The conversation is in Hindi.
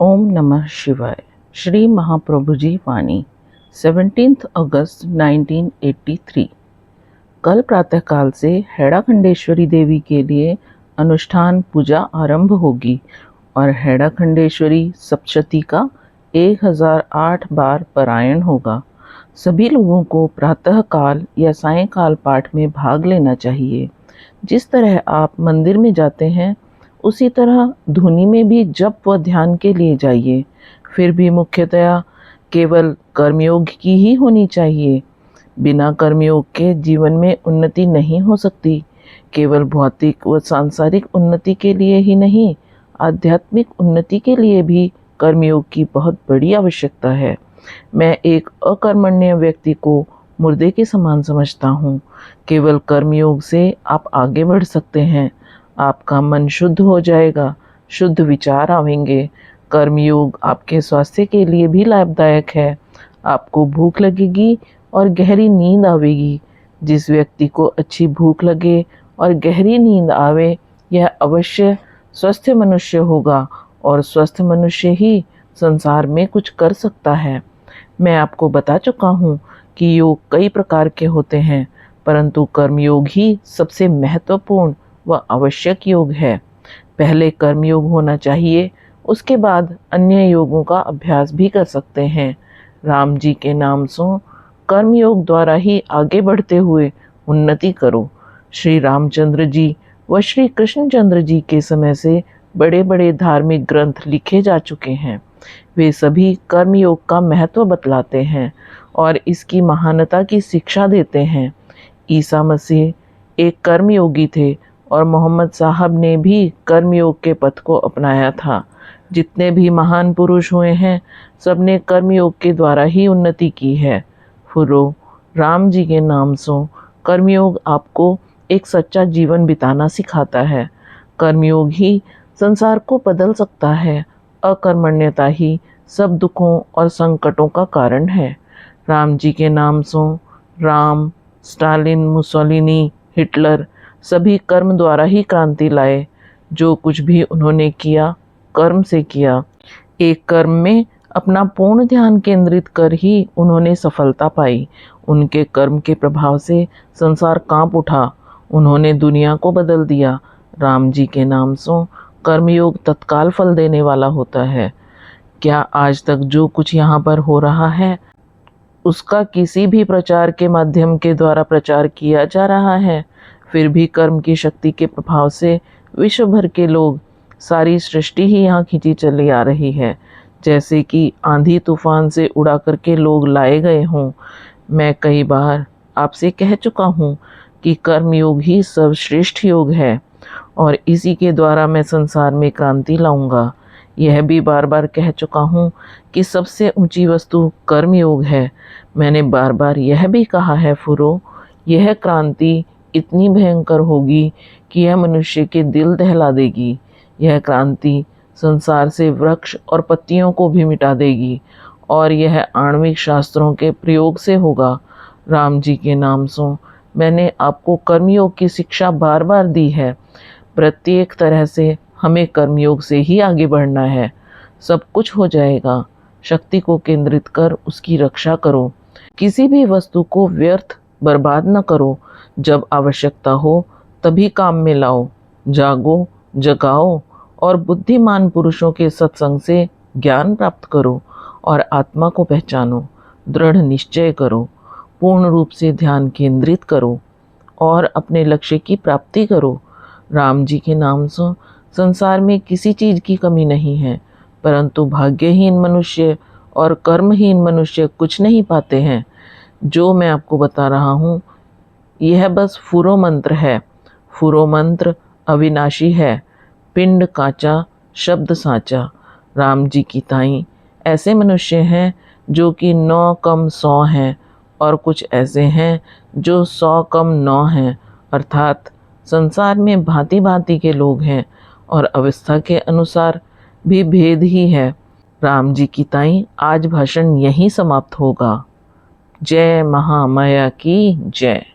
ओम नमः शिवाय। श्री महाप्रभु जी वाणी 17 अगस्त 1983। कल प्रातःकाल से हैड़ाखंडेश्वरी देवी के लिए अनुष्ठान पूजा आरंभ होगी और हैड़ाखंडेश्वरी सप्तशती का 1008 बार पारायण होगा। सभी लोगों को प्रातःकाल या सायंकाल पाठ में भाग लेना चाहिए। जिस तरह आप मंदिर में जाते हैं उसी तरह धुनी में भी जप व ध्यान के लिए जाइए। फिर भी मुख्यतया केवल कर्मयोग की ही होनी चाहिए। बिना कर्मयोग के जीवन में उन्नति नहीं हो सकती। केवल भौतिक व सांसारिक उन्नति के लिए ही नहीं, आध्यात्मिक उन्नति के लिए भी कर्मयोग की बहुत बड़ी आवश्यकता है। मैं एक अकर्मण्य व्यक्ति को मुर्दे के समान समझता हूँ। केवल कर्मयोग से आप आगे बढ़ सकते हैं। आपका मन शुद्ध हो जाएगा, शुद्ध विचार आवेंगे। कर्मयोग आपके स्वास्थ्य के लिए भी लाभदायक है। आपको भूख लगेगी और गहरी नींद आवेगी। जिस व्यक्ति को अच्छी भूख लगे और गहरी नींद आवे, यह अवश्य स्वस्थ मनुष्य होगा और स्वस्थ मनुष्य ही संसार में कुछ कर सकता है। मैं आपको बता चुका हूँ कि योग कई प्रकार के होते हैं, परंतु कर्मयोग ही सबसे महत्वपूर्ण व आवश्यक योग है। पहले कर्मयोग होना चाहिए, उसके बाद अन्य योगों का अभ्यास भी कर सकते हैं। राम जी के नाम सो कर्मयोग द्वारा ही आगे बढ़ते हुए उन्नति करो। श्री रामचंद्र जी व श्री कृष्णचंद्र जी के समय से बड़े बड़े धार्मिक ग्रंथ लिखे जा चुके हैं। वे सभी कर्मयोग का महत्व बतलाते हैं और इसकी महानता की शिक्षा देते हैं। ईसा मसीह एक कर्मयोगी थे और मोहम्मद साहब ने भी कर्मयोग के पथ को अपनाया था। जितने भी महान पुरुष हुए हैं, सबने कर्मयोग के द्वारा ही उन्नति की है। फुरो राम जी के नाम सो कर्मयोग आपको एक सच्चा जीवन बिताना सिखाता है। कर्मयोग ही संसार को बदल सकता है। अकर्मण्यता ही सब दुखों और संकटों का कारण है। राम जी के नाम सो राम, स्टालिन, मुसोलिनी, हिटलर सभी कर्म द्वारा ही क्रांति लाए। जो कुछ भी उन्होंने किया कर्म से किया। एक कर्म में अपना पूर्ण ध्यान केंद्रित कर ही उन्होंने सफलता पाई। उनके कर्म के प्रभाव से संसार कांप उठा। उन्होंने दुनिया को बदल दिया। राम जी के नाम सो कर्मयोग तत्काल फल देने वाला होता है। क्या आज तक जो कुछ यहाँ पर हो रहा है उसका किसी भी प्रचार के माध्यम के द्वारा प्रचार किया जा रहा है? फिर भी कर्म की शक्ति के प्रभाव से विश्व भर के लोग, सारी सृष्टि ही यहाँ खींची चली आ रही है, जैसे कि आंधी तूफान से उड़ा करके लोग लाए गए हों। मैं कई बार आपसे कह चुका हूँ कि कर्मयोग ही सर्वश्रेष्ठ योग है और इसी के द्वारा मैं संसार में क्रांति लाऊंगा। यह भी बार बार कह चुका हूँ कि सबसे ऊंची वस्तु कर्मयोग है। मैंने बार बार यह भी कहा है फुरो, यह क्रांति इतनी भयंकर होगी कि यह मनुष्य के दिल दहला देगी। यह क्रांति संसार से वृक्ष और पत्तियों को भी मिटा देगी और यह आणविक शास्त्रों के प्रयोग से होगा। राम जी के नाम सो मैंने आपको कर्मयोग की शिक्षा बार बार दी है। प्रत्येक तरह से हमें कर्मयोग से ही आगे बढ़ना है। सब कुछ हो जाएगा। शक्ति को केंद्रित कर उसकी रक्षा करो। किसी भी वस्तु को व्यर्थ बर्बाद न करो। जब आवश्यकता हो तभी काम में लाओ। जागो, जगाओ और बुद्धिमान पुरुषों के सत्संग से ज्ञान प्राप्त करो और आत्मा को पहचानो। दृढ़ निश्चय करो, पूर्ण रूप से ध्यान केंद्रित करो और अपने लक्ष्य की प्राप्ति करो। राम जी के नाम से संसार में किसी चीज़ की कमी नहीं है, परंतु भाग्यहीन मनुष्य और कर्महीन मनुष्य कुछ नहीं पाते हैं। जो मैं आपको बता रहा हूँ यह बस फुरो मंत्र है। फुरो मंत्र अविनाशी है। पिंड काचा, शब्द साचा। राम जी की ताई ऐसे मनुष्य हैं जो कि 9 कम 100 हैं और कुछ ऐसे हैं जो 100 कम 9 हैं, अर्थात संसार में भांति भांति के लोग हैं और अवस्था के अनुसार भी भेद ही है। राम जी की ताई आज भाषण यहीं समाप्त होगा। जय महामाया की जय।